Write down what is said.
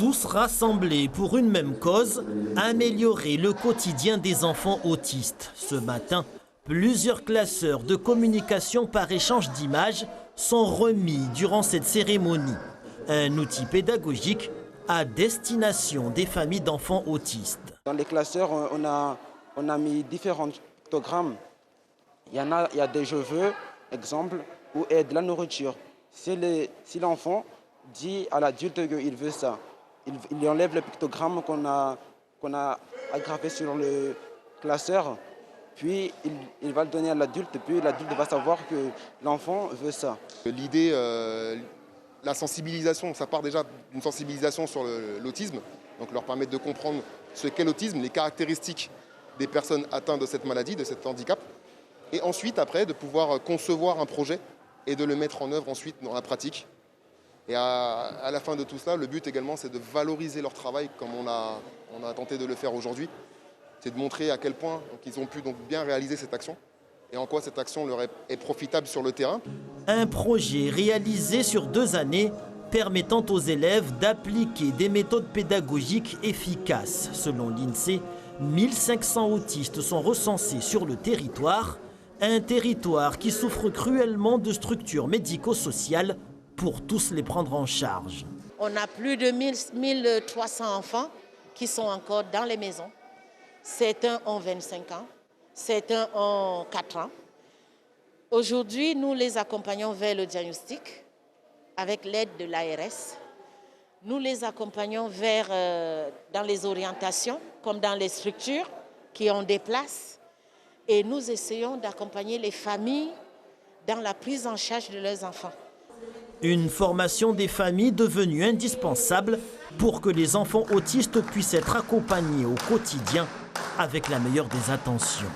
Tous rassemblés pour une même cause, améliorer le quotidien des enfants autistes. Ce matin, plusieurs classeurs de communication par échange d'images sont remis durant cette cérémonie. Un outil pédagogique à destination des familles d'enfants autistes. Dans les classeurs, on a mis différents pictogrammes. Il y a des je veux, exemple, ou aide la nourriture. Si l'enfant dit à l'adulte qu'il veut ça, il lui enlève le pictogramme qu'on a aggravé sur le classeur, puis il va le donner à l'adulte, puis l'adulte va savoir que l'enfant veut ça. L'idée, la sensibilisation, ça part déjà d'une sensibilisation sur l'autisme, donc leur permettre de comprendre ce qu'est l'autisme, les caractéristiques des personnes atteintes de cette maladie, de cet handicap, et ensuite, après, de pouvoir concevoir un projet et de le mettre en œuvre ensuite dans la pratique. Et à la fin de tout ça, le but également, c'est de valoriser leur travail comme on a tenté de le faire aujourd'hui. C'est de montrer à quel point ils ont pu donc bien réaliser cette action et en quoi cette action leur est profitable sur le terrain. Un projet réalisé sur 2 années permettant aux élèves d'appliquer des méthodes pédagogiques efficaces. Selon l'INSEE, 1500 autistes sont recensés sur le territoire, un territoire qui souffre cruellement de structures médico-sociales pour tous les prendre en charge. On a plus de 1300 enfants qui sont encore dans les maisons. Certains ont 25 ans, certains ont 4 ans. Aujourd'hui, nous les accompagnons vers le diagnostic avec l'aide de l'ARS. Nous les accompagnons dans les orientations, comme dans les structures qui ont des places. Et nous essayons d'accompagner les familles dans la prise en charge de leurs enfants. Une formation des familles devenue indispensable pour que les enfants autistes puissent être accompagnés au quotidien avec la meilleure des intentions.